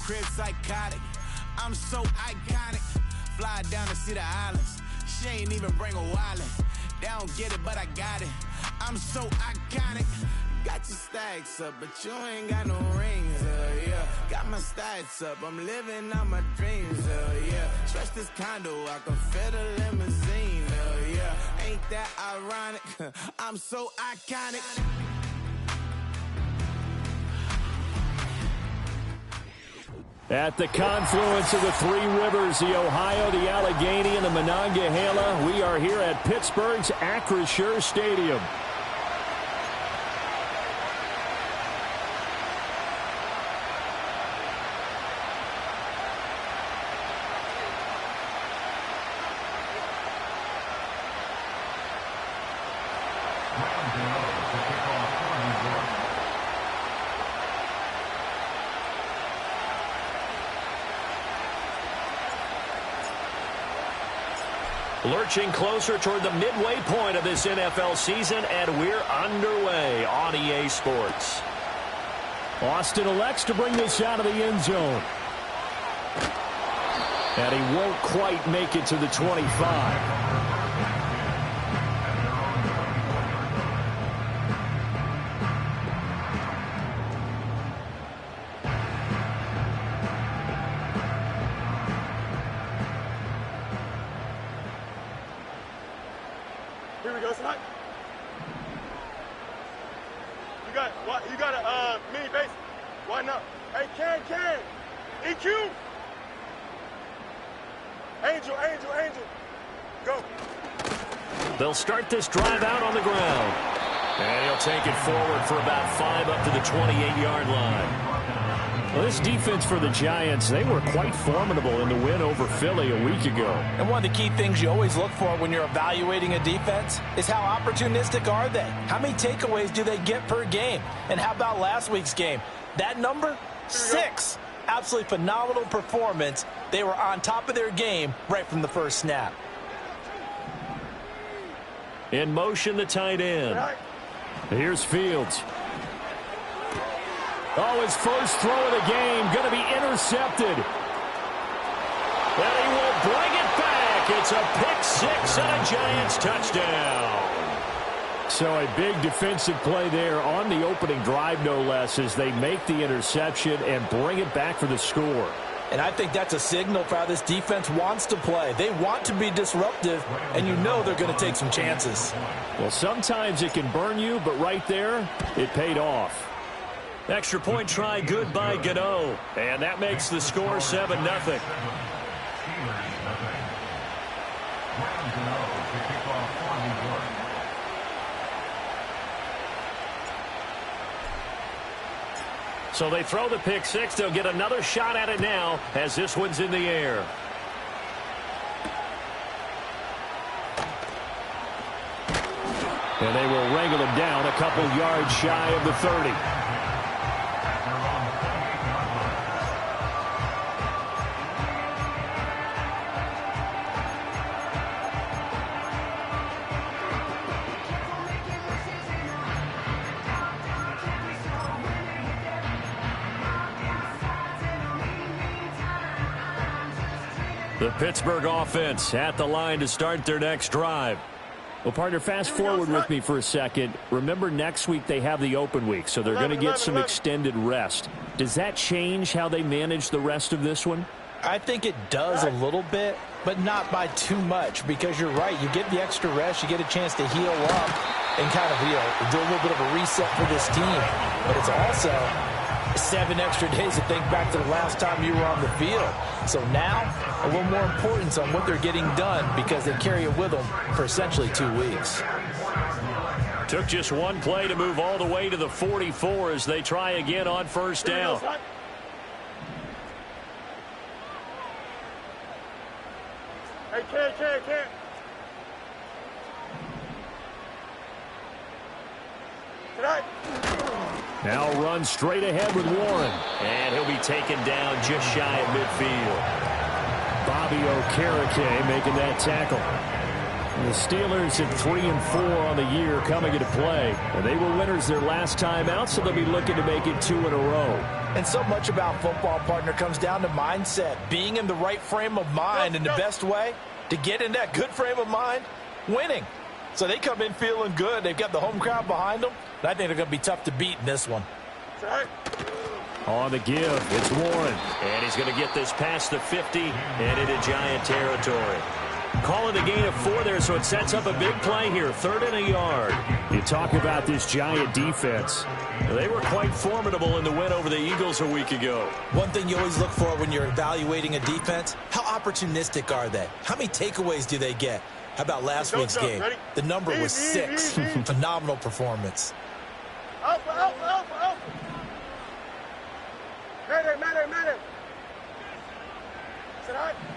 crib psychotic. I'm so iconic. Fly down to see the islands. She ain't even bring a wallet. They don't get it, but I got it. I'm so iconic. Got your stacks up, but you ain't got no rings, yeah. Got my stacks up, I'm living out my dreams, yeah. Stretch this condo, I can fit a limousine, yeah. Ain't that ironic? I'm so iconic. At the confluence of the three rivers, the Ohio, the Allegheny, and the Monongahela, we are here at Pittsburgh's Acrisure Stadium. Lurching closer toward the midway point of this NFL season, and we're underway on EA Sports. Austin elects to bring this out of the end zone. And he won't quite make it to the 25. Here we go, son. You got a mini base. Why not? Hey, Ken. EQ. Angel. Go. They'll start this drive out on the ground. And he'll take it forward for about 5 up to the 28-yard line. Well, this defense for the Giants, they were quite formidable in the win over Philly a week ago. And one of the key things you always look for when you're evaluating a defense is how opportunistic are they? How many takeaways do they get per game? And how about last week's game? That number? 6. Absolutely phenomenal performance. They were on top of their game right from the first snap. In motion, the tight end. Here's Fields. Oh, his first throw of the game going to be intercepted. And he will bring it back. It's a pick six and a Giants touchdown. So a big defensive play there on the opening drive, no less, as they make the interception and bring it back for the score. And I think that's a signal for how this defense wants to play. They want to be disruptive, and you know they're going to take some chances. Well, sometimes it can burn you, but right there, it paid off. Extra point try good by Gano. And that makes the score 7-0. So they throw the pick six. They'll get another shot at it now as this one's in the air. And they will wrangle him down a couple yards shy of the 30. The Pittsburgh offense at the line to start their next drive. Well, partner, fast forward with me for a second. Remember, next week they have the open week, so they're going to get some extended rest. Does that change how they manage the rest of this one? I think it does a little bit, but not by too much, because you're right. You get the extra rest, you get a chance to heal up and kind of do a little bit of a reset for this team. But it's also 7 extra days to think back to the last time you were on the field. So now, a little more importance on what they're getting done because they carry it with them for essentially 2 weeks. Took just one play to move all the way to the 44 as they try again on first down. Hey, Ken. Now run straight ahead with Warren. And he'll be taken down just shy of midfield. Bobby Okereke making that tackle. The Steelers at 3-4 on the year coming into play. And they were winners their last time out, so they'll be looking to make it 2 in a row. And so much about football, partner, comes down to mindset. Being in the right frame of mind, and the best way to get in that good frame of mind, winning. So they come in feeling good. They've got the home crowd behind them. And I think they're going to be tough to beat in this one. On the give, it's Warren. And he's going to get this past the 50 and into Giant territory. Calling the gain of 4 there, so it sets up a big play here. 3rd and a yard. You talk about this Giant defense. They were quite formidable in the win over the Eagles a week ago. One thing you always look for when you're evaluating a defense, how opportunistic are they? How many takeaways do they get? How about last week's game? The number was 6. Phenomenal performance. Alpha. Man.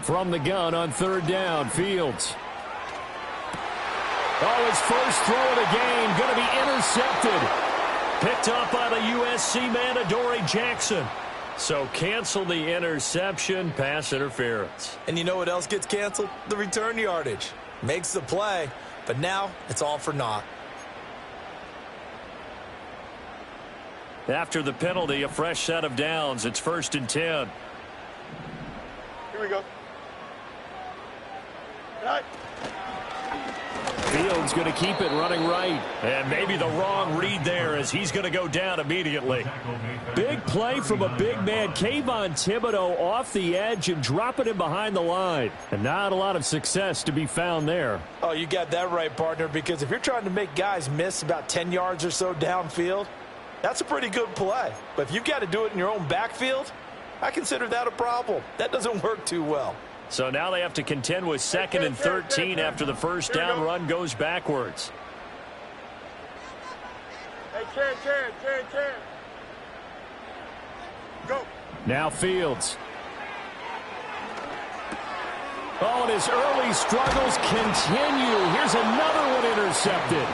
From the gun on 3rd down, Fields. Oh, his first throw of the game going to be intercepted. Picked up by the USC man, Adoree Jackson. So cancel the interception, pass interference. And you know what else gets canceled? The return yardage. Makes the play, but now it's all for naught. After the penalty, a fresh set of downs. It's 1st and 10. Here we go. Fields going to keep it running right. And maybe the wrong read there as he's going to go down immediately. Big play from a big man. Kayvon Thibodeaux off the edge and dropping him behind the line. And not a lot of success to be found there. Oh, you got that right, partner, because if you're trying to make guys miss about 10 yards or so downfield, that's a pretty good play. But if you've got to do it in your own backfield, I consider that a problem. That doesn't work too well. So now they have to contend with 2nd and 13 after the first down run goes backwards. Hey, Ken. Go. Now Fields. Oh, and his early struggles continue. Here's another one intercepted.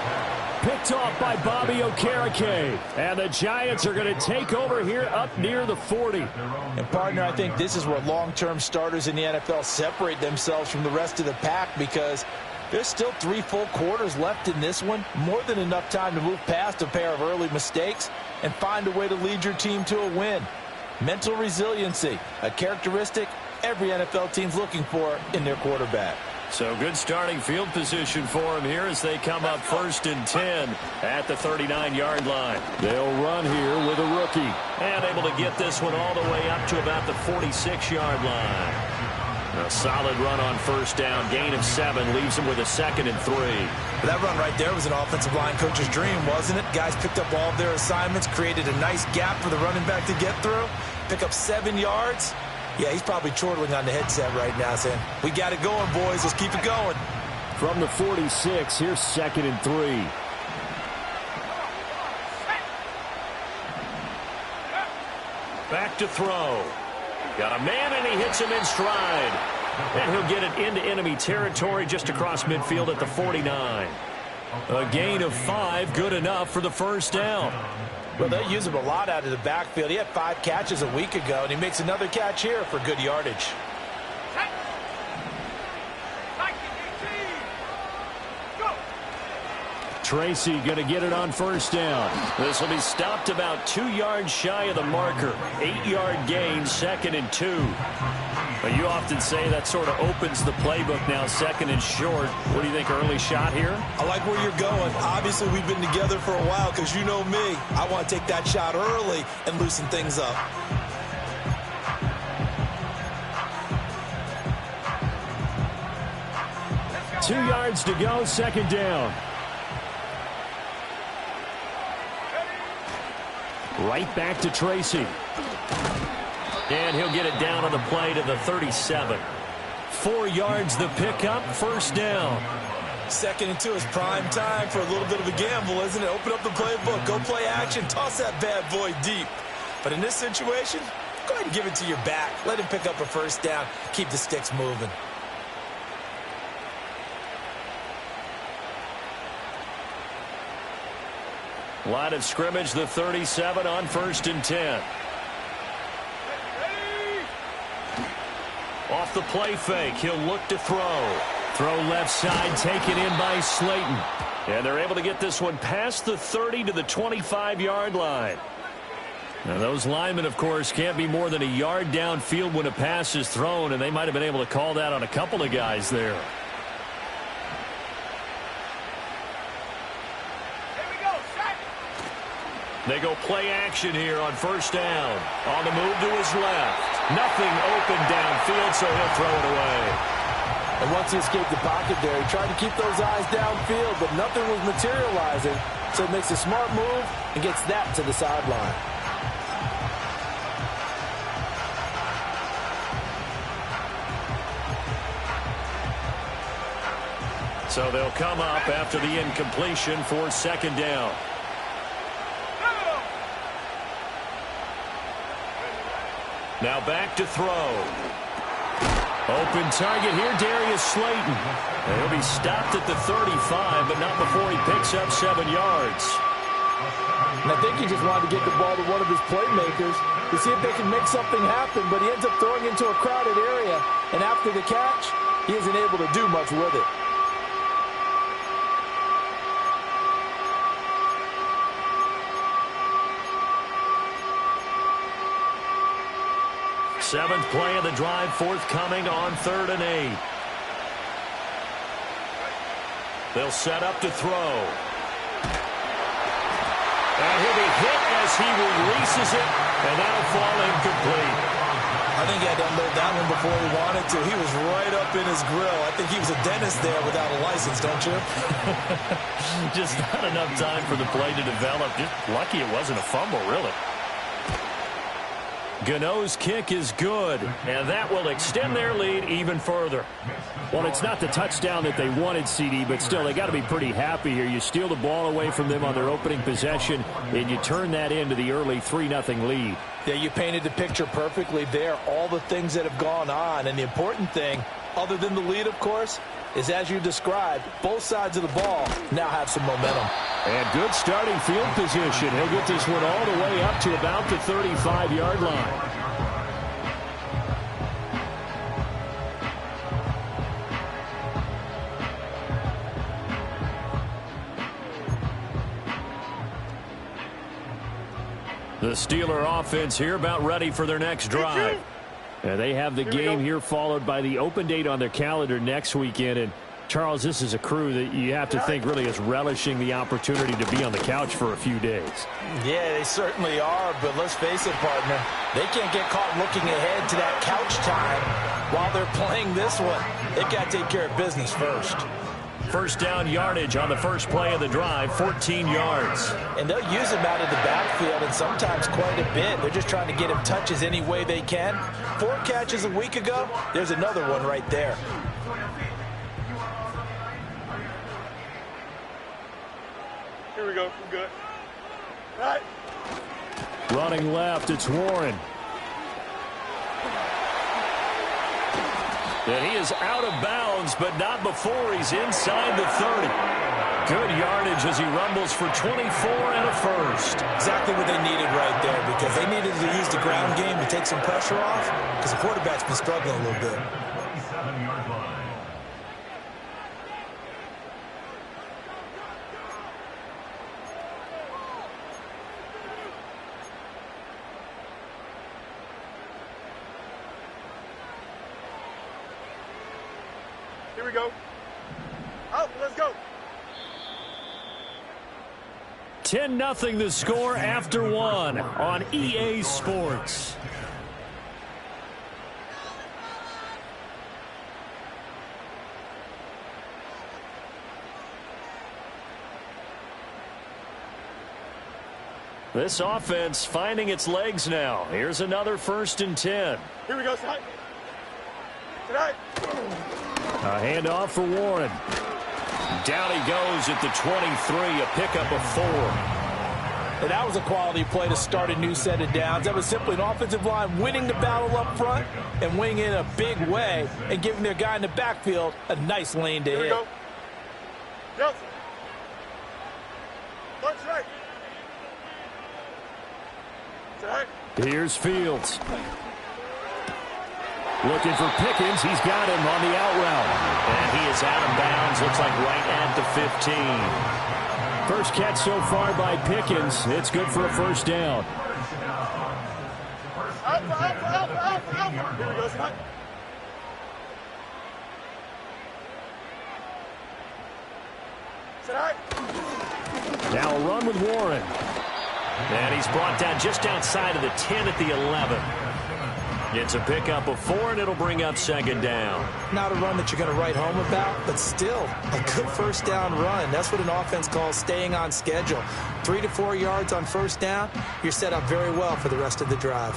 Picked off by Bobby Okereke. And the Giants are going to take over here up near the 40. And, partner, I think this is where long-term starters in the NFL separate themselves from the rest of the pack, because there's still 3 full quarters left in this one. More than enough time to move past a pair of early mistakes and find a way to lead your team to a win. Mental resiliency, a characteristic every NFL team's looking for in their quarterback. So good starting field position for him here as they come up 1st and 10 at the 39-yard line. They'll run here with a rookie. And able to get this one all the way up to about the 46-yard line. A solid run on 1st down. Gain of 7 leaves him with a 2nd and 3. That run right there was an offensive line coach's dream, wasn't it? Guys picked up all of their assignments, created a nice gap for the running back to get through, pick up 7 yards. Yeah, he's probably chortling on the headset right now saying, we got it going, boys. Let's keep it going. From the 46, here's 2nd and 3. Back to throw. Got a man, and he hits him in stride. And he'll get it into enemy territory just across midfield at the 49. A gain of 5, good enough for the 1st down. Well, they use him a lot out of the backfield. He had 5 catches a week ago, and he makes another catch here for good yardage. Tracy going to get it on 1st down. This will be stopped about 2 yards shy of the marker. 8-yard gain, 2nd and 2. But you often say that sort of opens the playbook now, 2nd and short. What do you think, early shot here? I like where you're going. Obviously, we've been together for a while because you know me. I want to take that shot early and loosen things up. Two yards to go, 2nd down. Right back to Tracy. And he'll get it down on the play to the 37. 4 yards the pickup, 1st down. 2nd and 2 is prime time for a little bit of a gamble, isn't it? Open up the playbook, go play action, toss that bad boy deep. But in this situation, go ahead and give it to your back. Let him pick up a 1st down, keep the sticks moving. Line of scrimmage, the 37 on 1st and 10. Off the play fake, he'll look to throw. Throw left side, taken in by Slayton. And they're able to get this one past the 30 to the 25-yard line. Now, those linemen, of course, can't be more than a yard downfield when a pass is thrown, and they might have been able to call that on a couple of guys there. They go play action here on first down. On the move to his left. Nothing open downfield, so he'll throw it away. And once he escaped the pocket there, he tried to keep those eyes downfield, but nothing was materializing. So he makes a smart move and gets that to the sideline. So they'll come up after the incompletion for second down. Now back to throw. Open target here, Darius Slayton. And he'll be stopped at the 35, but not before he picks up 7 yards. And I think he just wanted to get the ball to one of his playmakers to see if they can make something happen, but he ends up throwing into a crowded area. And after the catch, he isn't able to do much with it. Seventh play of the drive forthcoming on 3rd and 8. They'll set up to throw. And he'll be hit as he releases it, and that'll fall incomplete. I think he had to unload that one before he wanted to. He was right up in his grill. I think he was a dentist there without a license, don't you? Just not enough time for the play to develop. Just lucky it wasn't a fumble, really. Gano's kick is good, and that will extend their lead even further. Well, it's not the touchdown that they wanted, CD, but still, they got to be pretty happy here. You steal the ball away from them on their opening possession, and you turn that into the early 3-0 lead. Yeah, you painted the picture perfectly there, all the things that have gone on. And the important thing, other than the lead, of course, is as you described, both sides of the ball now have some momentum. And good starting field position. He'll get this one all the way up to about the 35-yard line. The Steeler offense here about ready for their next drive. They have the game here followed by the open date on their calendar next weekend. And Charles, this is a crew that you have to think really is relishing the opportunity to be on the couch for a few days. Yeah, they certainly are, but let's face it, partner. They can't get caught looking ahead to that couch time while they're playing this one. They've got to take care of business first. First down yardage on the first play of the drive, 14 yards. And they'll use him out of the backfield, and sometimes quite a bit. They're just trying to get him touches any way they can. 4 catches a week ago, there's another one right there. Here we go. We're good. All right. Running left, it's Warren. And he is out of bounds, but not before he's inside the 30. Good yardage as he rumbles for 24 and a first. Exactly what they needed right there, because they needed to use the ground game to take some pressure off, because the quarterback's been struggling a little bit. Here we go. Out, let's go. 10-0 the score after 1 on EA Sports. This offense finding its legs now. Here's another 1st and 10. Here we go, Tonight. A handoff for Warren. Down he goes at the 23, a pickup of 4. And that was a quality play to start a new set of downs. That was simply an offensive line winning the battle up front and winning in a big way and giving their guy in the backfield a nice lane to hit. Here we go. Nelson. Punch right. Here's Fields. Looking for Pickens. He's got him on the out route. And he is out of bounds. Looks like right at the 15. First catch so far by Pickens. It's good for a first down. Here we go, Scott. Now a run with Warren. And he's brought down just outside of the 10 at the 11. It's a pickup of 4, and it'll bring up second down. Not a run that you're going to write home about, but still a good first down run. That's what an offense calls staying on schedule. 3 to 4 yards on first down, you're set up very well for the rest of the drive.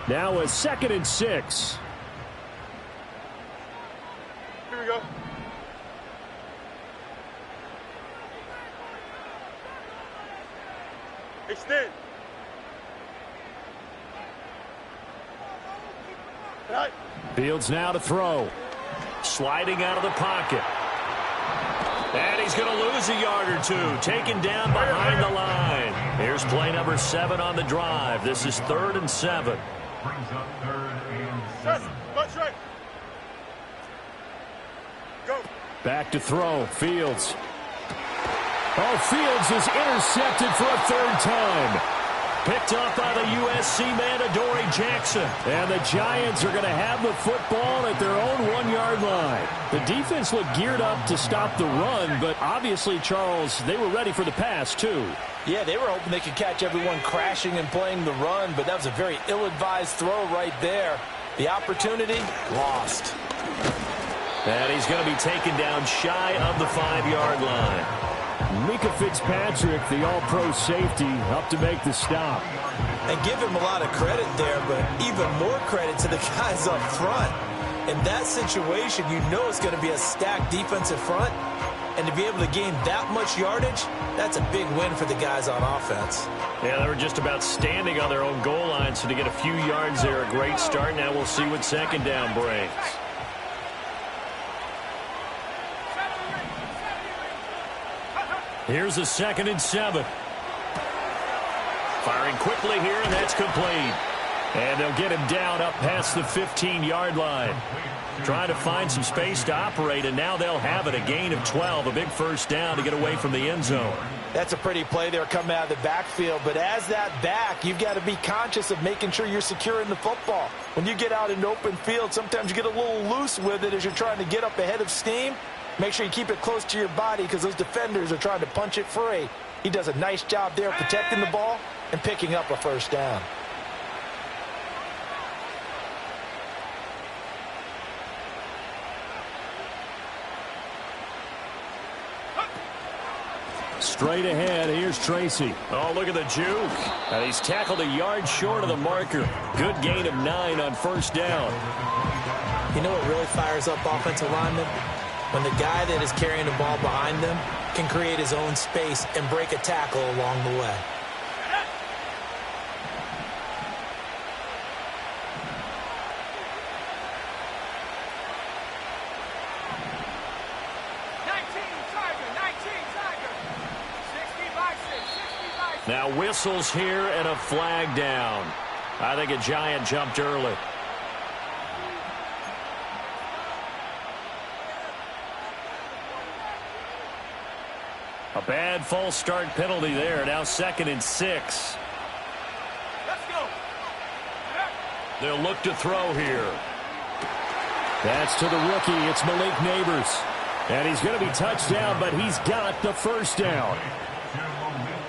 Now a 2nd and 6. Here we go. Extend. Right. Fields now to throw. Sliding out of the pocket. And he's going to lose a yard or two. Taken down behind the line. Here's play number 7 on the drive. This is 3rd and 7. Brings up 3rd and 7. Much right. Go. Back to throw. Fields. Oh, Fields is intercepted for a 3rd time. Picked up by the USC man, Adoree Jackson. And the Giants are going to have the football at their own 1-yard line. The defense looked geared up to stop the run, but obviously, Charles, they were ready for the pass, too. Yeah, they were hoping they could catch everyone crashing and playing the run, but that was a very ill-advised throw right there. The opportunity, lost. And he's going to be taken down shy of the 5-yard line. Mika Fitzpatrick, the all-pro safety, up to make the stop. And give him a lot of credit there, but even more credit to the guys up front. In that situation, you know it's going to be a stacked defensive front. And to be able to gain that much yardage, that's a big win for the guys on offense. Yeah, they were just about standing on their own goal line, so to get a few yards there, a great start. Now we'll see what second down brings. Here's a 2nd and 7. Firing quickly here, and that's complete. And they'll get him down up past the 15-yard line. Trying to find some space to operate, and now they'll have it. A gain of 12, a big first down to get away from the end zone. That's a pretty play there coming out of the backfield. But as that back, you've got to be conscious of making sure you're securing the football. When you get out in open field, sometimes you get a little loose with it as you're trying to get up ahead of steam. Make sure you keep it close to your body because those defenders are trying to punch it free. He does a nice job there protecting the ball and picking up a first down. Straight ahead, here's Tracy. Oh, look at the juke. And he's tackled a yard short of the marker. Good gain of 9 on first down. You know what really fires up offensive linemen? When the guy that is carrying the ball behind them can create his own space and break a tackle along the way. Now whistles here and a flag down. I think a Giant jumped early. A bad false start penalty there. Now 2nd and 6. Let's go. They'll look to throw here. That's to the rookie. It's Malik Neighbors. And he's going to be touched down, but he's got the first down.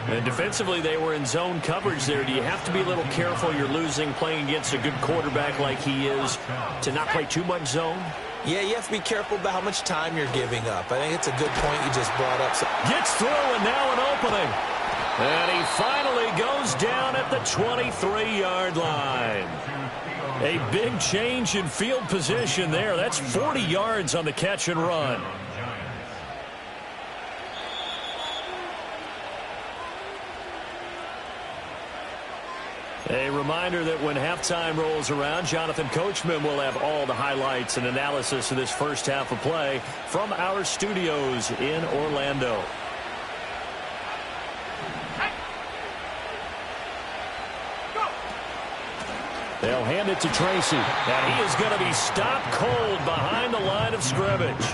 And defensively, they were in zone coverage there. Do you have to be a little careful? You're losing playing against a good quarterback like he is to not play too much zone? Yeah, you have to be careful about how much time you're giving up. I think it's a good point you just brought up. Gets through, and now an opening. And he finally goes down at the 23-yard line. A big change in field position there. That's 40 yards on the catch and run. A reminder that when halftime rolls around, Jonathan Coachman will have all the highlights and analysis of this first half of play from our studios in Orlando. They'll hand it to Tracy. And he is going to be stopped cold behind the line of scrimmage.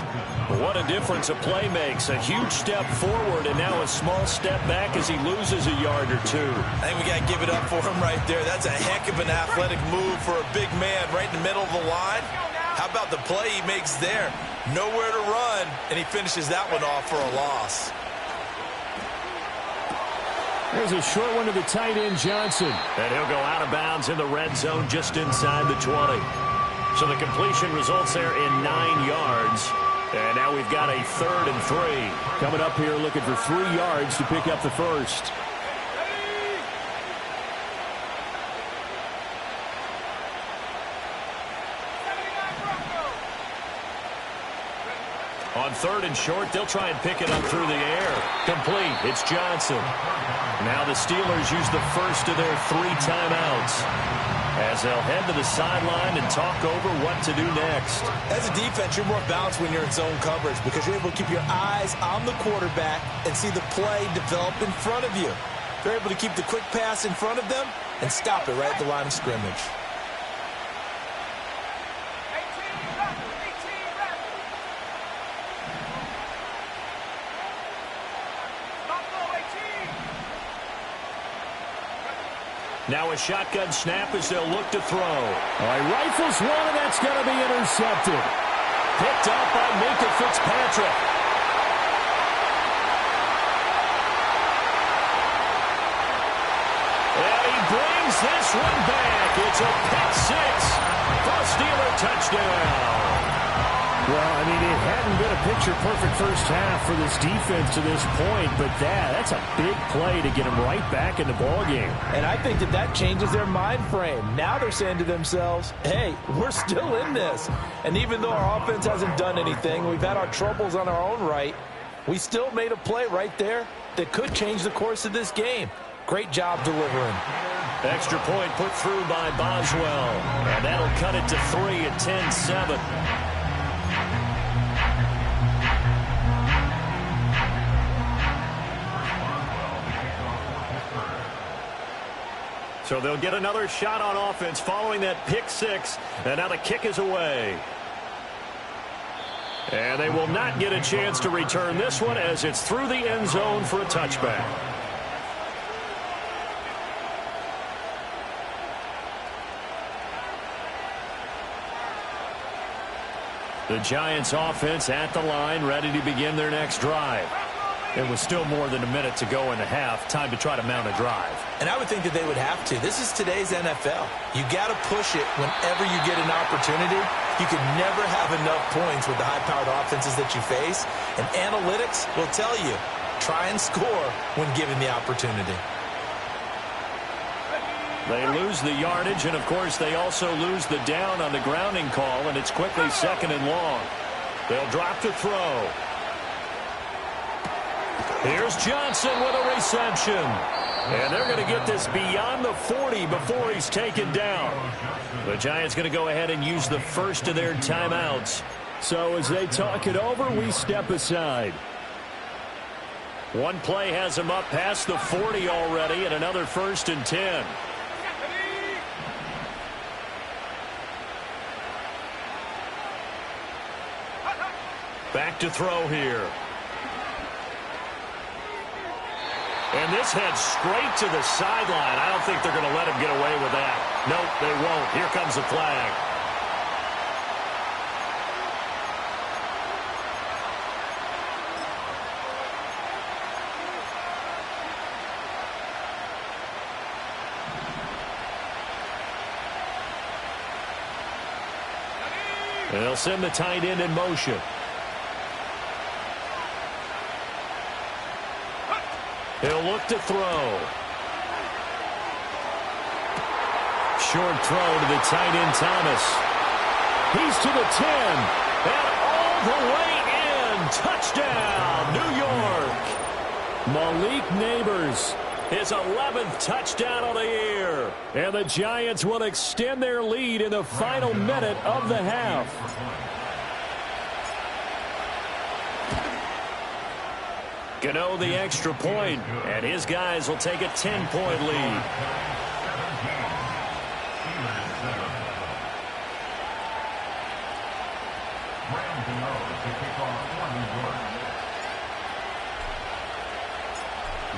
What a difference a play makes. A huge step forward and now a small step back as he loses a yard or two. I think we got to give it up for him right there. That's a heck of an athletic move for a big man right in the middle of the line. How about the play he makes there? Nowhere to run, and he finishes that one off for a loss. There's a short one to the tight end, Johnson. And he'll go out of bounds in the red zone just inside the 20. So the completion results there in 9 yards. And now we've got a 3rd and 3. Coming up here looking for 3 yards to pick up the first. On 3rd and short, they'll try and pick it up through the air. Complete. It's Johnson. Now the Steelers use the first of their 3 timeouts as they'll head to the sideline and talk over what to do next. As a defense, you're more balanced when you're in zone coverage because you're able to keep your eyes on the quarterback and see the play develop in front of you. They're able to keep the quick pass in front of them and stop it right at the line of scrimmage. Now a shotgun snap as they'll look to throw. All right, rifles one, and that's going to be intercepted. Picked up by Minkah Fitzpatrick. And he brings this one back. It's a pick 6 for a Steeler touchdown. Well, I mean, it hadn't been a picture-perfect first half for this defense to this point, but that's a big play to get them right back in the ballgame. And I think that changes their mind frame. Now they're saying to themselves, hey, we're still in this. And even though our offense hasn't done anything, we've had our troubles on our own right, we still made a play right there that could change the course of this game. Great job delivering. Extra point put through by Boswell. And that'll cut it to 3 at 10-7. So they'll get another shot on offense following that pick 6. And now the kick is away. And they will not get a chance to return this one as it's through the end zone for a touchback. The Giants offense at the line, ready to begin their next drive. It was still more than a minute to go in the half. Time to try to mount a drive. And I would think that they would have to. This is today's NFL. You got to push it whenever you get an opportunity. You can never have enough points with the high-powered offenses that you face. And analytics will tell you, try and score when given the opportunity. They lose the yardage, and, of course, they also lose the down on the grounding call, and it's quickly 2nd and long. They'll drop to throw. Here's Johnson with a reception. And they're going to get this beyond the 40 before he's taken down. The Giants going to go ahead and use the first of their timeouts. So as they talk it over, we step aside. One play has him up past the 40 already, and another 1st and 10. Back to throw here. And this heads straight to the sideline. I don't think they're going to let him get away with that. Nope, they won't. Here comes the flag. And they'll send the tight end in motion. He'll look to throw. Short throw to the tight end, Thomas. He's to the 10. And all the way in. Touchdown, New York. Malik Neighbors. His 11th touchdown of the year. And the Giants will extend their lead in the final minute of the half. Gano the extra point, and his guys will take a 10-point lead.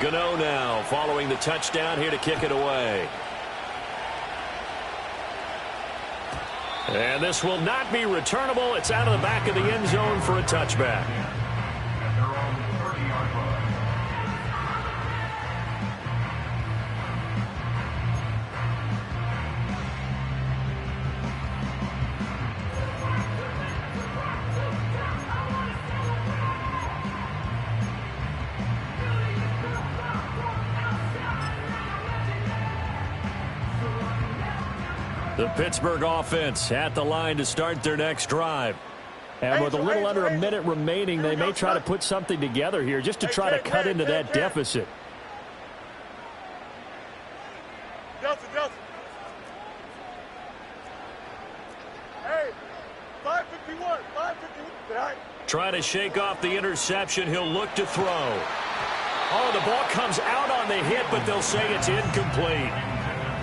Gano now following the touchdown here to kick it away. And this will not be returnable. It's out of the back of the end zone for a touchback. The Pittsburgh offense at the line to start their next drive. And with a little under a minute remaining, they may try to put something together here just to try to cut into that deficit. Delta. Hey, 551. Try to shake off the interception. He'll look to throw. Oh, the ball comes out on the hit, but they'll say it's incomplete.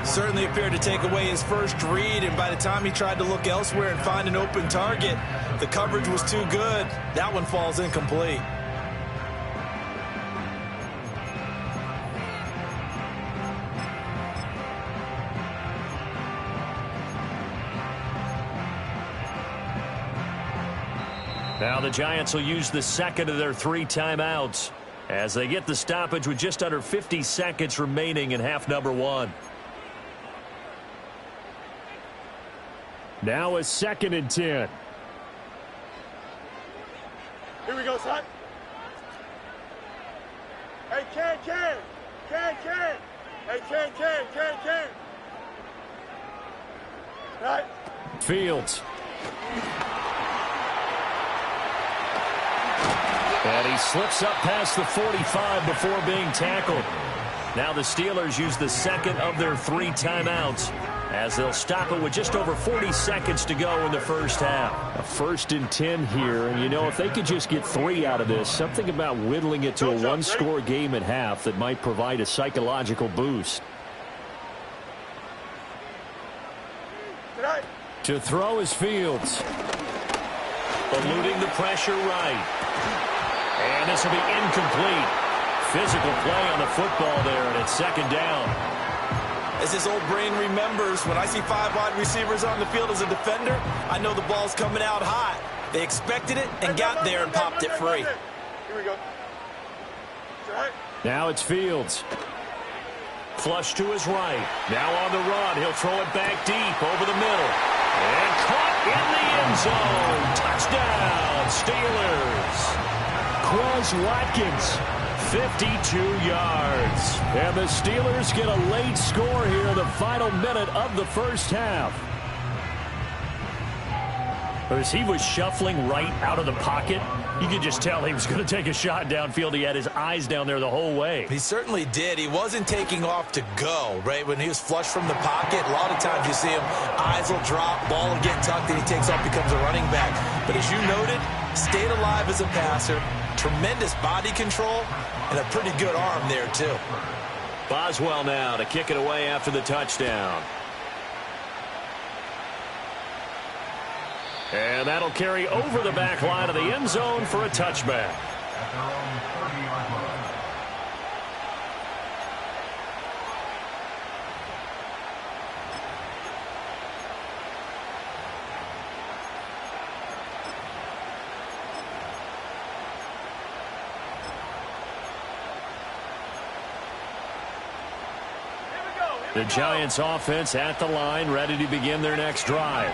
Certainly appeared to take away his first read, and by the time he tried to look elsewhere and find an open target, the coverage was too good. That one falls incomplete. Now the Giants will use the second of their 3 timeouts as they get the stoppage with just under 50 seconds remaining in half number 1. Now a 2nd and 10. Here we go, son. Hey, Can. Hey, Can. Right. Fields. And he slips up past the 45 before being tackled. Now the Steelers use the second of their 3 timeouts as they'll stop it with just over 40 seconds to go in the first half. A 1st and 10 here, and you know, if they could just get 3 out of this, something about whittling it to a 1-score game at half that might provide a psychological boost. To throw is Fields. Eluding the pressure right. And this will be incomplete. Physical play on the football there, and it's 2nd down. As his old brain remembers, when I see 5 wide receivers on the field as a defender, I know the ball's coming out hot. They expected it and got there and popped it free. Here we go. Now it's Fields. Flush to his right. Now on the run. He'll throw it back deep over the middle. And caught in the end zone. Touchdown, Steelers. Quez Watkins. 52 yards. And the Steelers get a late score here in the final minute of the first half. As he was shuffling right out of the pocket, you could just tell he was going to take a shot downfield. He had his eyes down there the whole way. He certainly did. He wasn't taking off to go, right? When he was flushed from the pocket, a lot of times you see him, eyes will drop, ball will get tucked, and he takes off, becomes a running back. But as you noted, stayed alive as a passer, tremendous body control, and a pretty good arm there, too. Boswell now to kick it away after the touchdown. And that'll carry over the back line of the end zone for a touchback. The Giants offense at the line, ready to begin their next drive.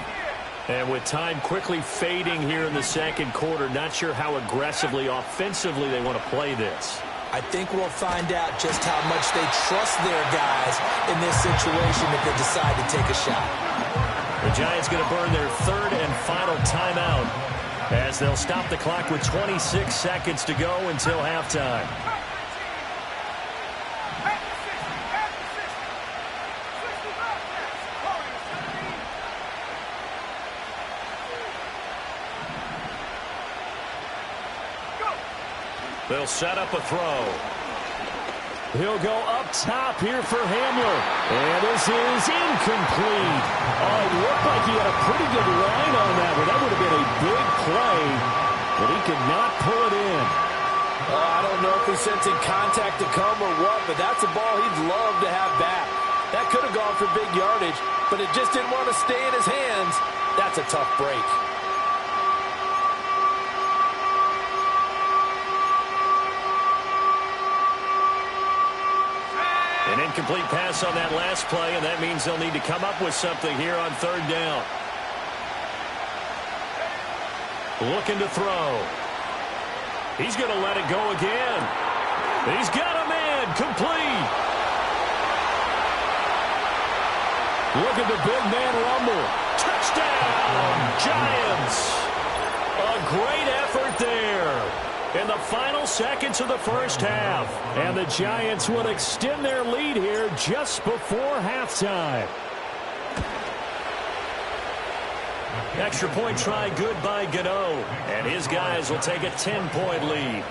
And with time quickly fading here in the second quarter, not sure how aggressively, offensively they want to play this. I think we'll find out just how much they trust their guys in this situation if they decide to take a shot. The Giants going to burn their 3rd and final timeout as they'll stop the clock with 26 seconds to go until halftime. They'll set up a throw. He'll go up top here for Hamler. And this is incomplete. Oh, it looked like he had a pretty good line on that one. That would have been a big play, but he could not pull it in. I don't know if he's sensing contact to come or what, but that's a ball he'd love to have back. That could have gone for big yardage, but it just didn't want to stay in his hands. That's a tough break. An incomplete pass on that last play, and that means they'll need to come up with something here on third down. Looking to throw. He's going to let it go again. He's got a man. Complete. Look at the big man rumble. Touchdown, Giants. A great effort there in the final seconds of the first half. And the Giants will extend their lead here just before halftime. Extra point try good by Gano. And his guys will take a 10-point lead.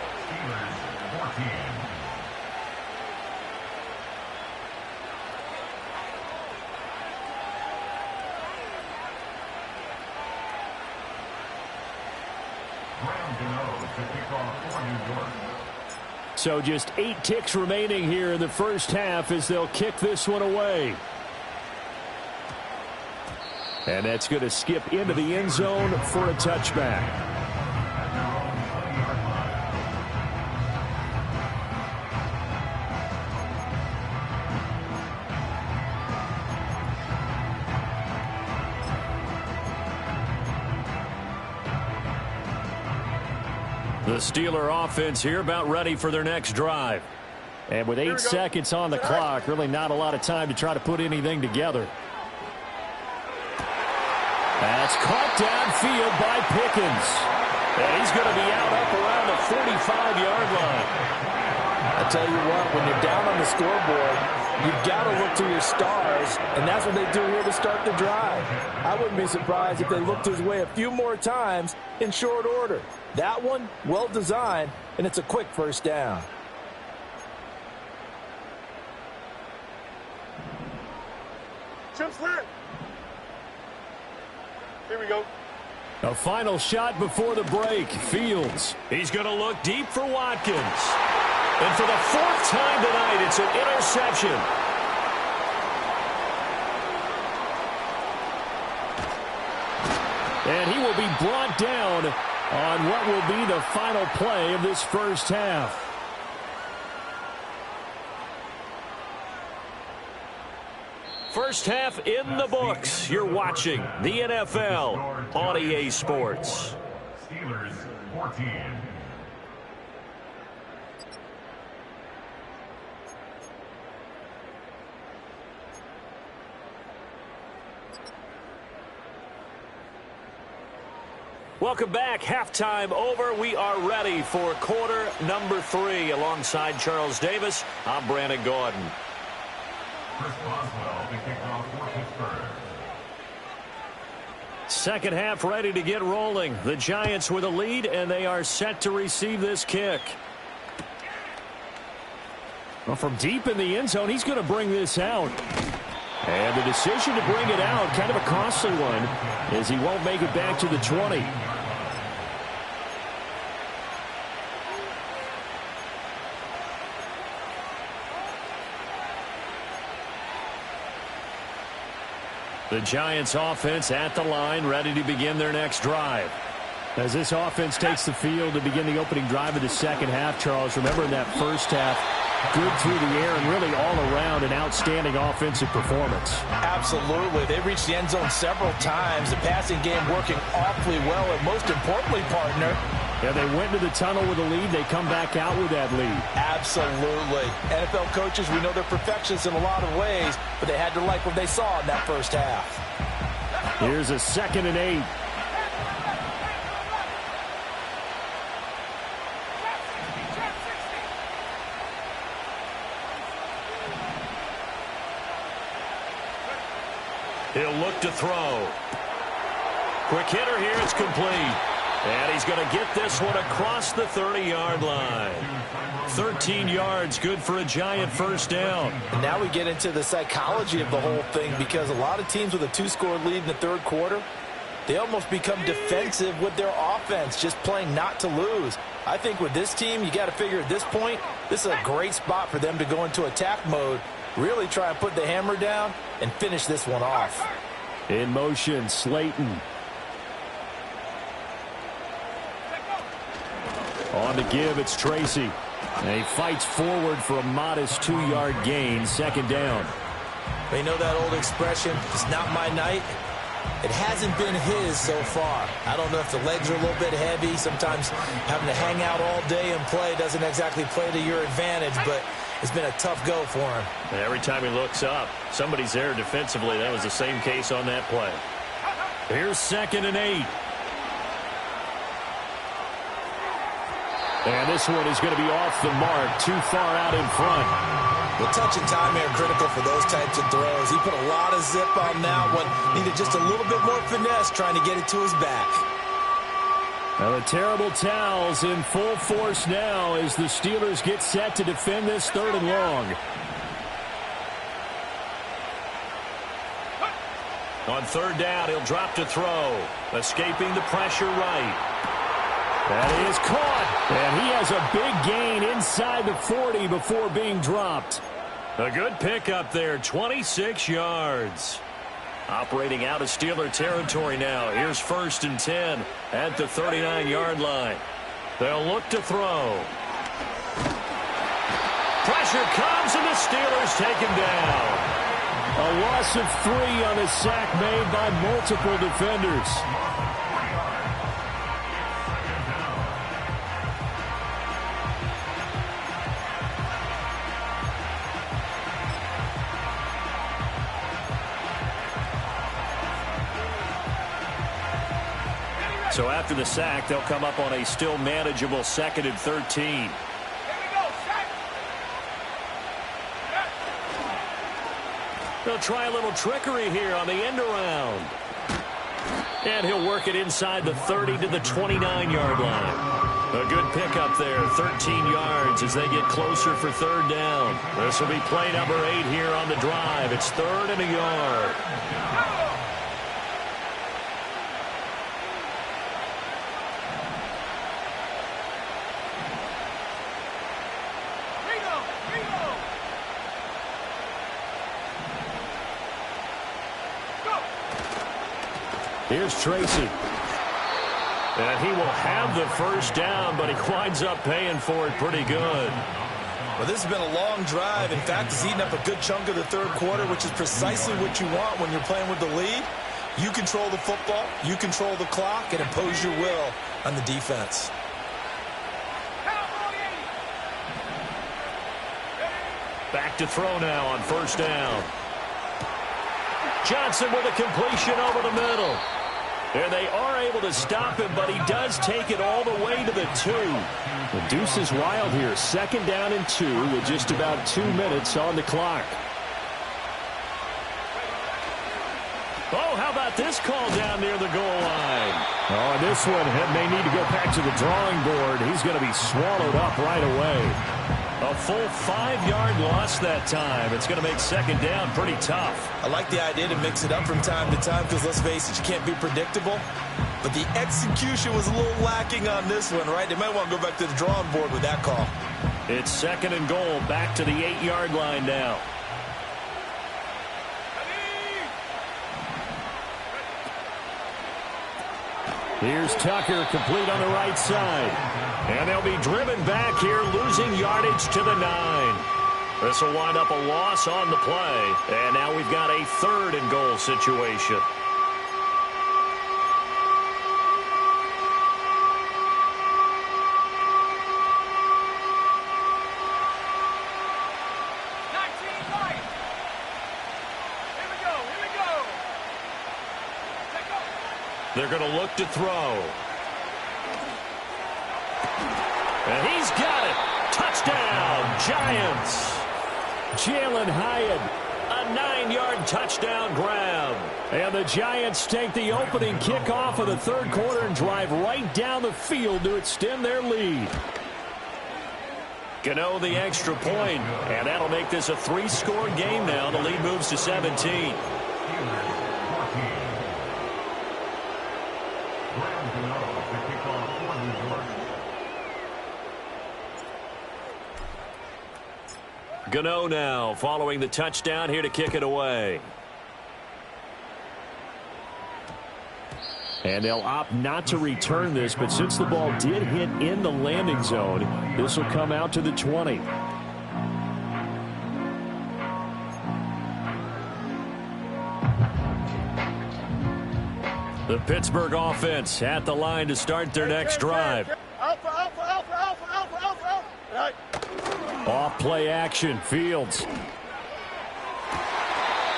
So just 8 ticks remaining here in the first half as they'll kick this one away. And that's going to skip into the end zone for a touchback. The Steeler offense here about ready for their next drive. And with 8 seconds on the clock, really not a lot of time to try to put anything together. That's caught downfield by Pickens. And he's going to be out up around the 45-yard line. I tell you what, when you're down on the scoreboard, you've got to look to your stars, and that's what they do here to start the drive. I wouldn't be surprised if they looked his way a few more times in short order. That one, well designed, and it's a quick first down. Chip slant. Here we go. A final shot before the break. Fields. He's going to look deep for Watkins. And for the 4th time tonight, it's an interception. And he will be brought down on what will be the final play of this first half. First half in the books. You're watching the NFL on EA Sports. Steelers 14. Welcome back. Halftime over. We are ready for quarter number 3. Alongside Charles Davis, I'm Brandon Gordon. Chris Boswell to kick off for Pittsburgh. Second half ready to get rolling. The Giants with a lead, and they are set to receive this kick. Well, from deep in the end zone, he's going to bring this out. And the decision to bring it out, kind of a costly one, as he won't make it back to the 20. The Giants offense at the line, ready to begin their next drive. As this offense takes the field to begin the opening drive of the second half, Charles, remember in that first half, good through the air and really all around an outstanding offensive performance. Absolutely. They reached the end zone several times. The passing game working awfully well, and most importantly, partner, yeah, they went into the tunnel with a lead. They come back out with that lead. Absolutely. NFL coaches, we know they're perfectionists in a lot of ways, but they had to like what they saw in that first half. Here's a 2nd and 8. He'll look to throw. Quick hitter here. It's complete. And he's going to get this one across the 30-yard line. 13 yards, good for a Giant first down. And now we get into the psychology of the whole thing, because a lot of teams with a 2-score lead in the third quarter, they almost become defensive with their offense, just playing not to lose. I think with this team, you got to figure at this point, this is a great spot for them to go into attack mode, really try and put the hammer down and finish this one off. In motion, Slayton. On the give, it's Tracy. And he fights forward for a modest 2-yard gain, second down. They know that old expression, it's not my night. It hasn't been his so far. I don't know if the legs are a little bit heavy. Sometimes having to hang out all day and play doesn't exactly play to your advantage, but it's been a tough go for him. And every time he looks up, somebody's there defensively. That was the same case on that play. Here's 2nd and 8. And this one is going to be off the mark, too far out in front. Well, touch and time are critical for those types of throws. He put a lot of zip on that one. Needed just a little bit more finesse trying to get it to his back. Now the terrible towels in full force now as the Steelers get set to defend this 3rd and long. On 3rd down, he'll drop to throw. Escaping the pressure right. That is caught, and he has a big gain inside the 40 before being dropped. A good pickup there, 26 yards. Operating out of Steeler territory now. Here's 1st and 10 at the 39-yard line. They'll look to throw. Pressure comes, and the Steelers take him down. A loss of 3 on the sack made by multiple defenders. So after the sack, they'll come up on a still manageable 2nd and 13. They'll try a little trickery here on the end around. And he'll work it inside the 30 to the 29-yard line. A good pickup there, 13 yards as they get closer for 3rd down. This will be play number 8 here on the drive. It's 3rd and a yard. Here's Tracy. And he will have the 1st down, but he winds up paying for it pretty good. Well, this has been a long drive. In fact, he's eaten up a good chunk of the 3rd quarter, which is precisely what you want when you're playing with the lead. You control the football, you control the clock, and impose your will on the defense. Back to throw now on 1st down. Johnson with a completion over the middle. And they are able to stop him, but he does take it all the way to the 2. The deuce is wild here. 2nd down and 2 with just about 2 minutes on the clock. Oh, how about this call down near the goal line? Oh, this one may need to go back to the drawing board. He's going to be swallowed up right away. A full 5-yard loss that time. It's going to make 2nd down pretty tough. I like the idea to mix it up from time to time because, let's face it, you can't be predictable. But the execution was a little lacking on this one, right? They might want to go back to the drawing board with that call. It's 2nd and goal, back to the 8-yard line now. Here's Tucker, complete on the right side. And they'll be driven back here, losing yardage to the 9. This will wind up a loss on the play. And now we've got a 3rd and goal situation. They're going to look to throw. And he's got it. Touchdown, Giants. Jalen Hyatt, a 9-yard touchdown grab. And the Giants take the opening kickoff of the 3rd quarter and drive right down the field to extend their lead. Gano the extra point, and that'll make this a 3-score game now. The lead moves to 17. Gano now following the touchdown here to kick it away. And they'll opt not to return this, but since the ball did hit in the landing zone, this will come out to the 20. The Pittsburgh offense at the line to start their next drive. Alpha, alpha, alpha, alpha, alpha, alpha, alpha. Right. Off play action, Fields.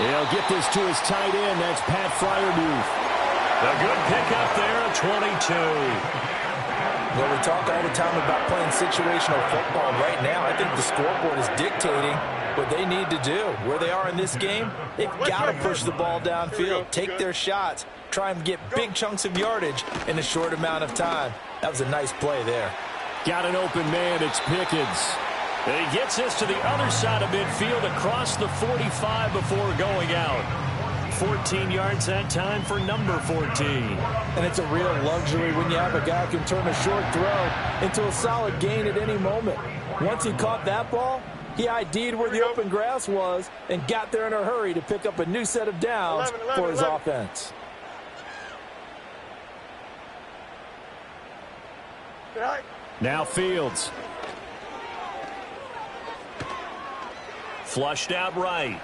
He'll get this to his tight end. That's Pat Freiermuth. A good pickup there at 22. Well, we talk all the time about playing situational football. Right now, I think the scoreboard is dictating what they need to do. Where they are in this game, they've got to push the ball downfield, take their shots, try and get big chunks of yardage in a short amount of time. That was a nice play there. Got an open man. It's Pickens. And he gets this to the other side of midfield across the 45 before going out. 14 yards that time for number 14. And it's a real luxury when you have a guy who can turn a short throw into a solid gain at any moment. Once he caught that ball, he ID'd where the open grass was and got there in a hurry to pick up a new set of downs for his offense. Now Fields. Flushed out right.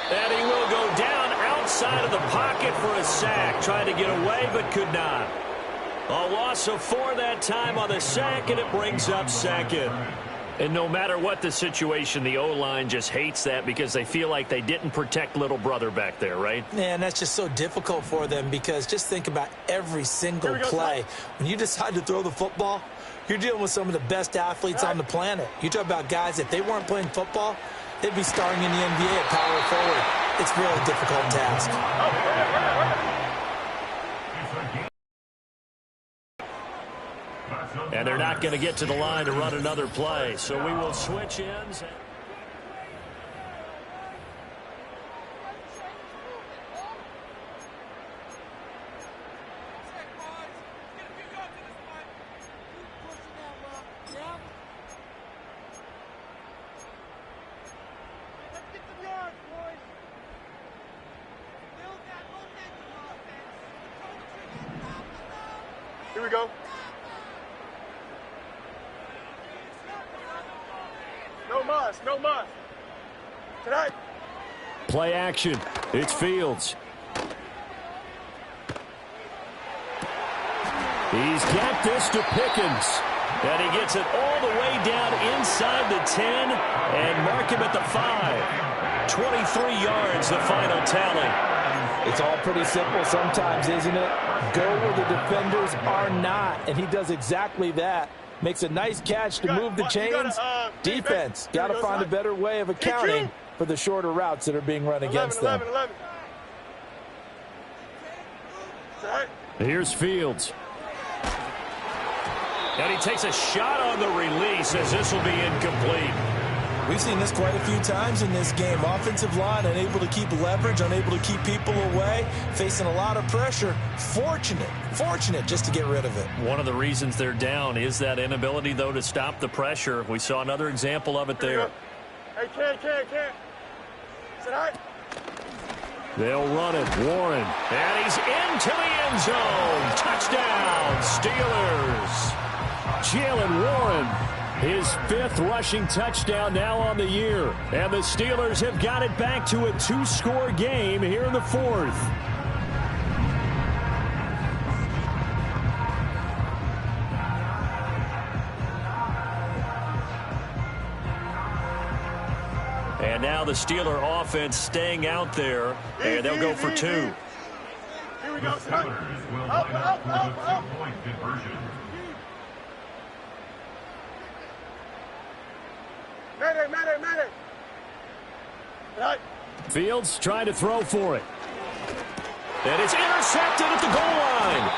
And he will go down outside of the pocket for a sack. Trying to get away, but could not. A loss of 4 that time on the sack, and it brings up second. And no matter what the situation, the O-line just hates that because they feel like they didn't protect little brother back there, right? Yeah, and that's just so difficult for them because just think about every single play. When you decide to throw the football, you're dealing with some of the best athletes on the planet. You talk about guys, if they weren't playing football, they'd be starring in the NBA at power forward. It's a really difficult task. And they're not going to get to the line to run another play. So we will switch ends. Here we go. No mas, no mas. Tonight. Play action. It's Fields. He's got this to Pickens. And he gets it all the way down inside the 10 and mark him at the 5. 23 yards, the final tally. It's all pretty simple sometimes, isn't it? Go where the defenders are not, and he does exactly that. Makes a nice catch to move the chains. Defense, got to find a better way of accounting for the shorter routes that are being run against them. 11. Here's Fields. And he takes a shot on the release as this will be incomplete. We've seen this quite a few times in this game. Offensive line unable to keep leverage, unable to keep people away, facing a lot of pressure. Fortunate just to get rid of it. One of the reasons they're down is that inability, though, to stop the pressure. We saw another example of it there. Hey, can. Tonight. They'll run it. Warren. And he's into the end zone. Touchdown, Steelers. Jaylen Warren. His 5th rushing touchdown now on the year. And the Steelers have got it back to a 2-score game here in the 4th. And now the Steeler offense staying out there. And they'll go for 2. Here we go. Steelers will line up for the 2-point conversion. Mayday. Tonight. Fields trying to throw for it. And it's intercepted at the goal line.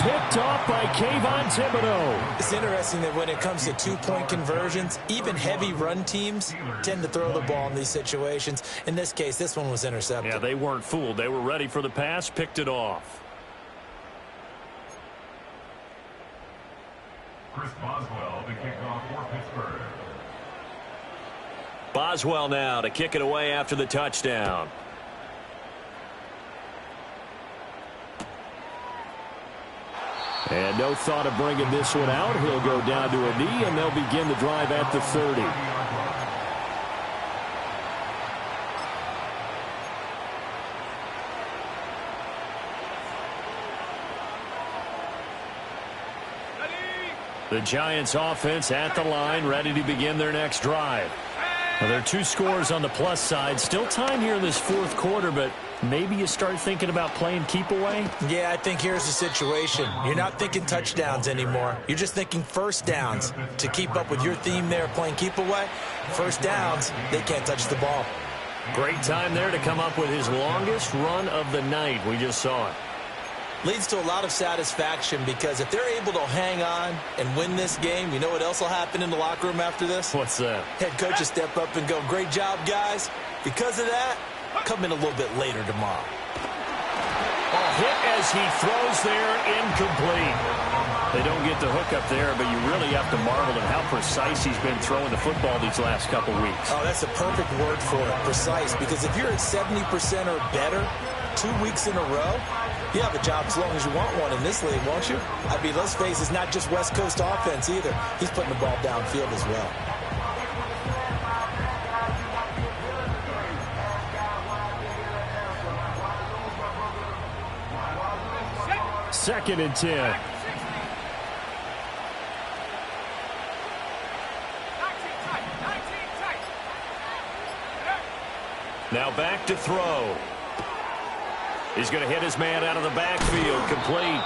Picked off by Kayvon Thibodeaux. It's interesting that when it comes to 2-point conversions, even heavy run teams tend to throw the ball in these situations. In this case, this one was intercepted. Yeah, they weren't fooled. They were ready for the pass, picked it off. Chris Boswell, the kickoff for Pittsburgh. Boswell now to kick it away after the touchdown. And no thought of bringing this one out. He'll go down to a knee, and they'll begin the drive at the 30. The Giants offense at the line, ready to begin their next drive. Well, there are 2 scores on the plus side. Still time here in this fourth quarter, but maybe you start thinking about playing keep away? Yeah, I think here's the situation. You're not thinking touchdowns anymore. You're just thinking first downs. To keep up with your theme there, playing keep away, first downs, they can't touch the ball. Great time there to come up with his longest run of the night. We just saw it. Leads to a lot of satisfaction because if they're able to hang on and win this game, you know what else will happen in the locker room after this? What's that? Head coach will step up and go, great job, guys. Because of that, come in a little bit later tomorrow. A hit as he throws there, incomplete. They don't get the hook up there, but you really have to marvel at how precise he's been throwing the football these last couple weeks. Oh, that's a perfect word for it, precise, because if you're at 70% or better 2 weeks in a row, you have a job as long as you want one in this league, won't you? I mean, let's face it, it's not just West Coast offense either. He's putting the ball downfield as well. Second and 10. Now back to throw. He's going to hit his man out of the backfield, complete.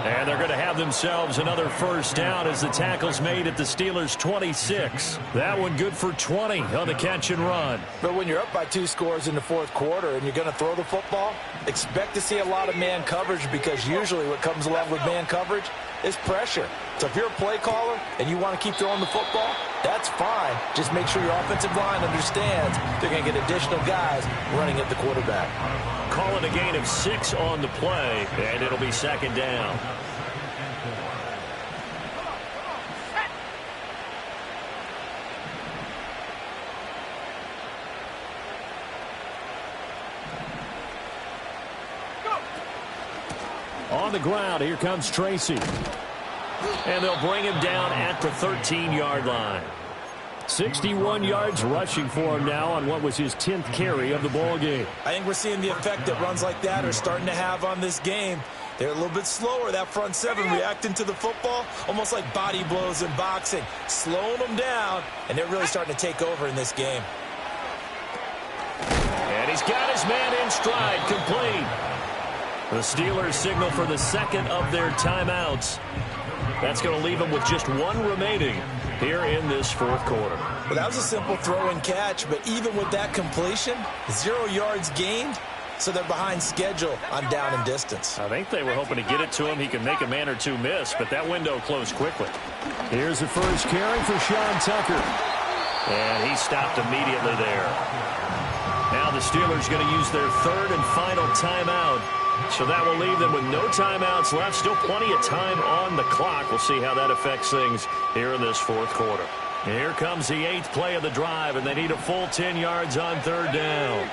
And they're going to have themselves another first down as the tackle's made at the Steelers' 26. That one good for 20 on the catch and run. But when you're up by 2 scores in the fourth quarter and you're going to throw the football, expect to see a lot of man coverage because usually what comes along with man coverage is pressure. So if you're a play caller and you want to keep throwing the football, that's fine. Just make sure your offensive line understands they're going to get additional guys running at the quarterback. Call it a gain of 6 on the play, and it'll be second down. On the ground, here comes Tracy. And they'll bring him down at the 13-yard line. 61 yards rushing for him now on what was his 10th carry of the ball game. I think we're seeing the effect that runs like that are starting to have on this game. They're a little bit slower, that front seven, reacting to the football, almost like body blows in boxing, slowing them down, and they're really starting to take over in this game. And he's got his man in stride, complete. The Steelers signal for the second of their timeouts. That's going to leave them with just 1 remaining here in this fourth quarter. Well, that was a simple throw and catch, but even with that completion, 0 yards gained, so they're behind schedule on down and distance. I think they were hoping to get it to him. He could make a man or 2 miss, but that window closed quickly. Here's the first carry for Sean Tucker. And he stopped immediately there. Now the Steelers going to use their 3rd and final timeout. So that will leave them with no timeouts left. Still plenty of time on the clock. We'll see how that affects things here in this fourth quarter. And here comes the 8th play of the drive, and they need a full 10 yards on 3rd down.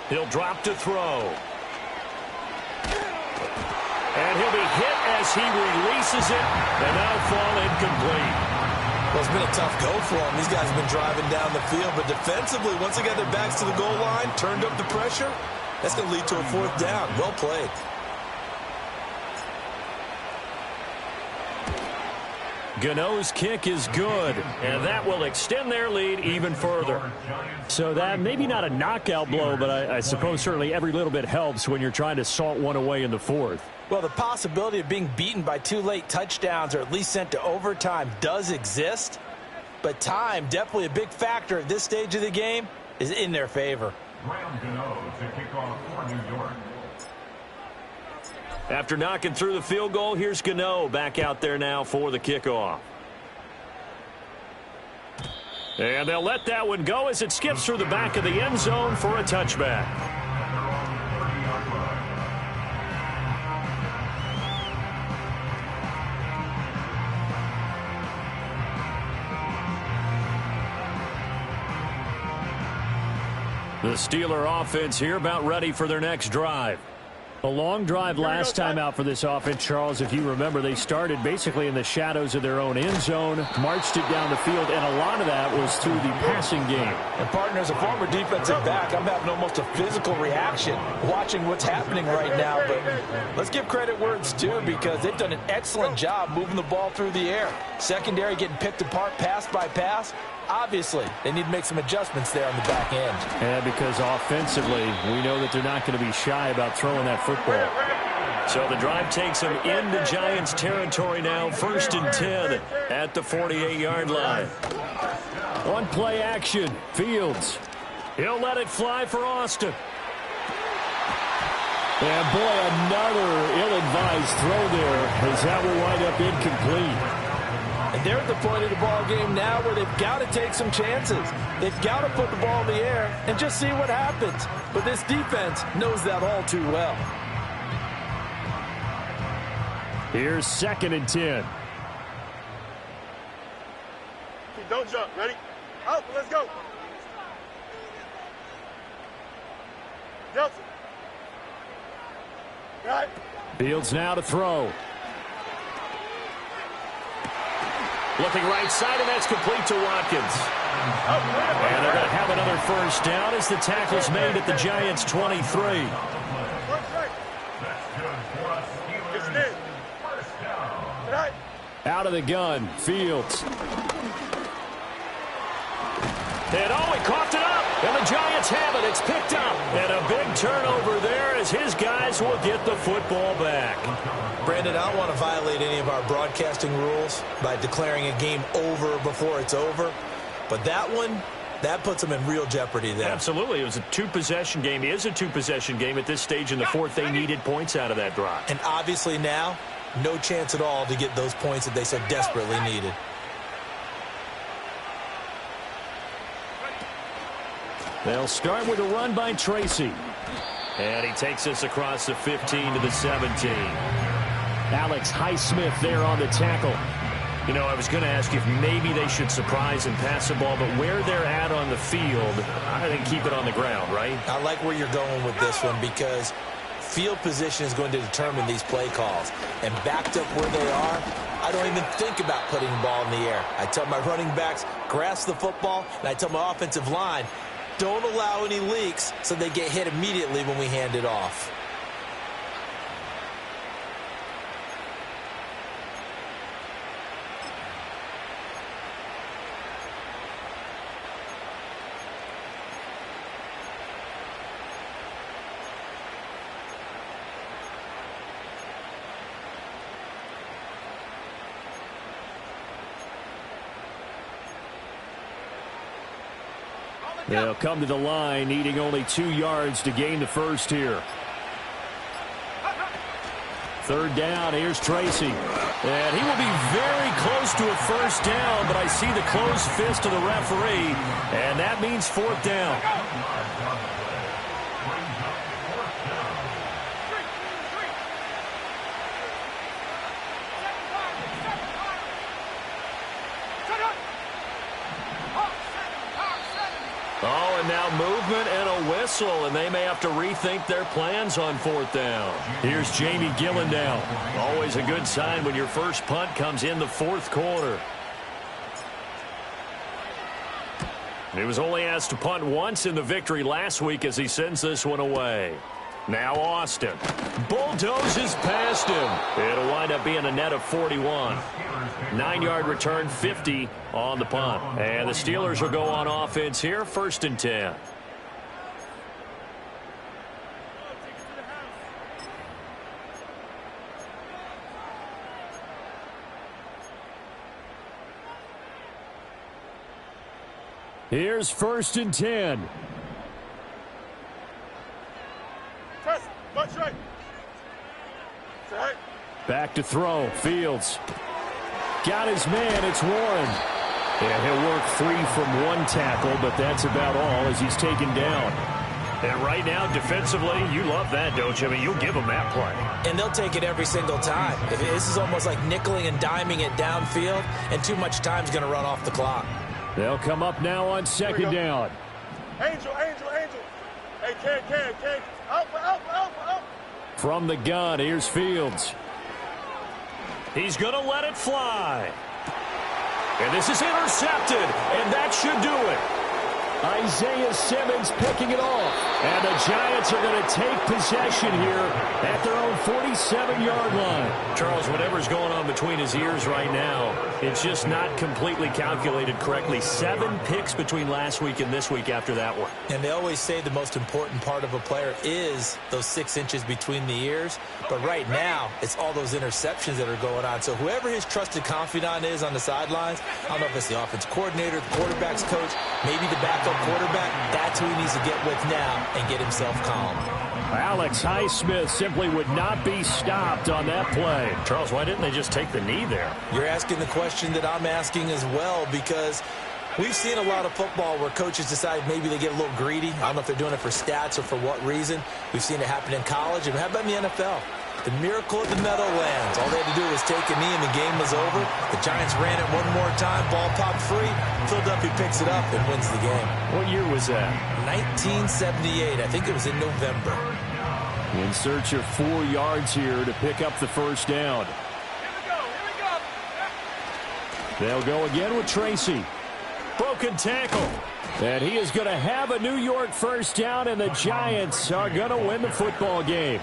He'll drop to throw. And he'll be hit as he releases it, and that'll fall incomplete. Well, it's been a tough go for them. These guys have been driving down the field, but defensively, once they got their backs to the goal line, turned up the pressure, that's going to lead to a 4th down. Well played. Gano's kick is good, and that will extend their lead even further. So that maybe not a knockout blow, but I suppose certainly every little bit helps when you're trying to salt one away in the fourth. Well, the possibility of being beaten by 2 late touchdowns or at least sent to overtime does exist, but time, definitely a big factor at this stage of the game, is in their favor. Graham Gano to kick off for New York. After knocking through the field goal, here's Gano back out there now for the kickoff. And they'll let that one go as it skips through the back of the end zone for a touchback. The Steeler offense here about ready for their next drive. A long drive last time out for this offense, Charles. If you remember, they started basically in the shadows of their own end zone, marched it down the field, and a lot of that was through the passing game. And, partner, as a former defensive back, I'm having almost a physical reaction watching what's happening right now. But let's give credit where it's due because they've done an excellent job moving the ball through the air. Secondary getting picked apart pass by pass. Obviously, they need to make some adjustments there on the back end. Yeah, because offensively, we know that they're not going to be shy about throwing that football. So the drive takes them into Giants territory now, 1st and 10 at the 48-yard line. On play action, Fields. He'll let it fly for Austin. And, boy, another ill-advised throw there as that will wind up incomplete. And they're at the point of the ball game now where they've got to take some chances. They've got to put the ball in the air and just see what happens. But this defense knows that all too well. Here's 2nd and 10. Don't jump. Ready? Out. Let's go. Nelson. Right. Fields now to throw. Looking right side, and that's complete to Watkins. And they're going to have another first down as the tackle's made at the Giants' 23. Out of the gun, Fields. And he coughed it up, and the Giants have it. It's picked up. And a big turnover there as his guys will get the football back. Brandon, I don't want to violate any of our broadcasting rules by declaring a game over before it's over. But that one, that puts them in real jeopardy there. Absolutely. It was a two-possession game. It is a two-possession game at this stage in the fourth. They needed points out of that drive. And obviously now, no chance at all to get those points that they so desperately needed. They'll start with a run by Tracy. And he takes us across the 15 to the 17. Alex Highsmith there on the tackle. You know, I was going to ask you if maybe they should surprise and pass the ball, but where they're at on the field, I think keep it on the ground, right? I like where you're going with this one because field position is going to determine these play calls. And backed up where they are, I don't even think about putting the ball in the air. I tell my running backs, grasp the football, and I tell my offensive line, don't allow any leaks so they get hit immediately when we hand it off. They'll come to the line, needing only 2 yards to gain the first here. 3rd down, here's Tracy. And he will be very close to a first down, but I see the closed fist of the referee, and that means 4th down. Oh, and now movement and a whistle, and they may have to rethink their plans on 4th down. Here's Jamie Gillen now. Always a good sign when your first punt comes in the 4th quarter. He was only asked to punt once in the victory last week as he sends this one away. Now Austin bulldozes past him. It'll wind up being a net of 41. 9-yard return, 50 on the punt. And the Steelers will go on offense here, 1st and 10. Here's 1st and 10. Press. Bunch right. Back to throw. Fields. Got his man. It's Warren. Yeah, he'll work free from one tackle, but that's about all as he's taken down. And right now, defensively, you love that, don't you? I mean, you'll give them that play. And they'll take it every single time. This is almost like nickeling and diming it downfield, and too much time's going to run off the clock. They'll come up now on second down. Angel. Hey, Ken. Out. From the gun, here's Fields. He's going to let it fly. And this is intercepted, and that should do it. Isaiah Simmons picking it off. And the Giants are going to take possession here at their own 47-yard line. Charles, whatever's going on between his ears right now, it's just not completely calculated correctly. 7 picks between last week and this week after that one. And they always say the most important part of a player is those 6 inches between the ears. But right now, it's all those interceptions that are going on. So whoever his trusted confidant is on the sidelines, I don't know if it's the offense coordinator, the quarterback's coach, maybe the backup quarterback, that's who he needs to get with now and get himself calm. Alex Highsmith simply would not be stopped on that play. Charles, why didn't they just take the knee there? You're asking the question that I'm asking as well, because we've seen a lot of football where coaches decide maybe they get a little greedy. I don't know if they're doing it for stats or for what reason. We've seen it happen in college. And how about in the NFL? The miracle of the Meadowlands. All they had to do was take a knee and the game was over. The Giants ran it one more time. Ball popped free. Philadelphia picks it up and wins the game. What year was that? 1978. I think it was in November. In search of 4 yards here to pick up the first down. Here we go. They'll go again with Tracy. Broken tackle. And he is going to have a New York first down, and the Giants are going to win the football game.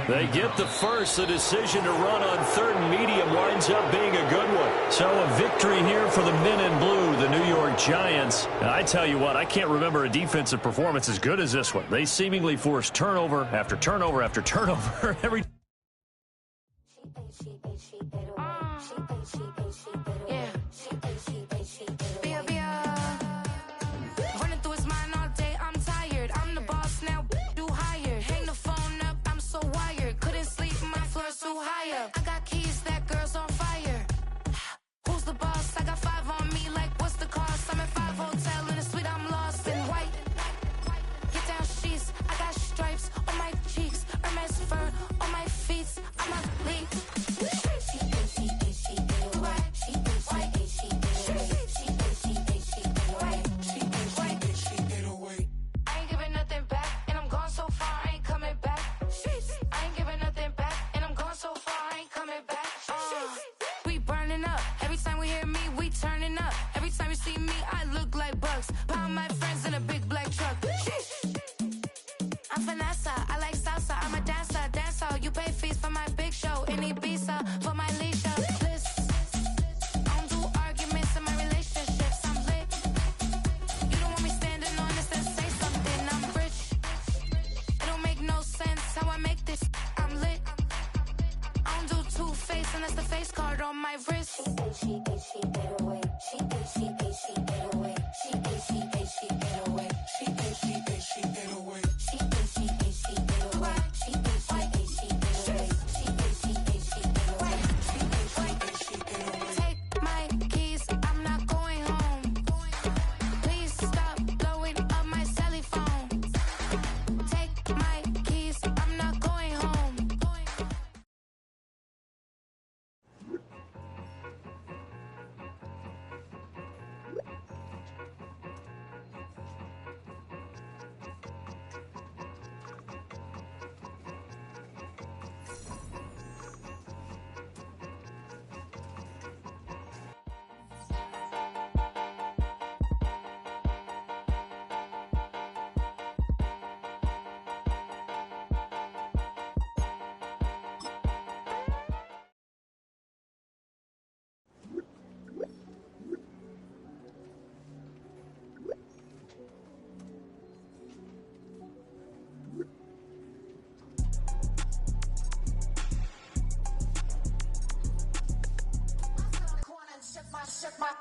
They get the first. The decision to run on 3rd and medium winds up being a good one. So a victory here for the men in blue, the New York Giants. And I tell you what, I can't remember a defensive performance as good as this one. They seemingly forced turnover after turnover after turnover every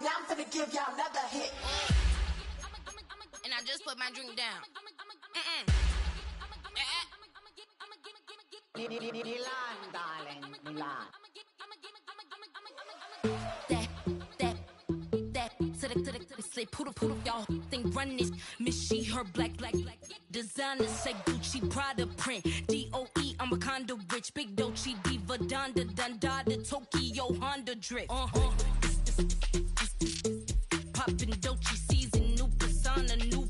Now I'm finna give y'all another hit. And I just put my drink down. Darling, fucking lie. Say poodle, y'all think run this. Miss she, her black. Designer say Gucci, Prada print. DOE, I'm a condo rich. Big Dolce, Diva, Donda, Dundada, Tokyo, Honda drip. Poppin' Dolce season, new persona, new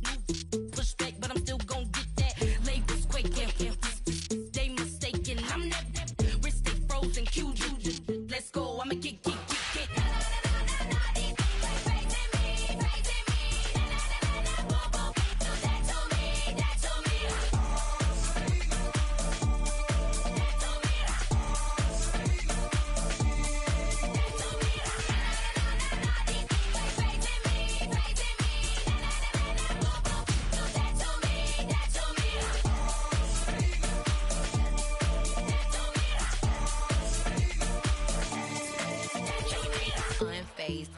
pushback, but I'm still gon' get that. Labels quaking, they mistaken. I'm that wrist stay frozen, QG. Let's go, I'ma get.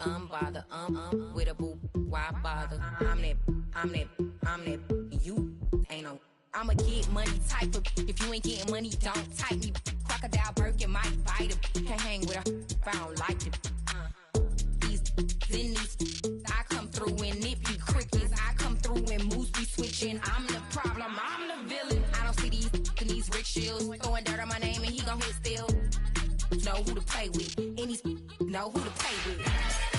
Unbothered, with a boo, why bother? I'm that, you ain't no. I'm a get money type of, if you ain't getting money, don't type me. Crocodile Birkin might bite him. Can't hang with her if I don't like them. These, I come through and nip you crickets. I come through and moves be switching. I'm the problem, I'm the villain. I don't see these rich shields throwing dirt on my name and he gon' hit still. Know who to play with, and these know who to play with.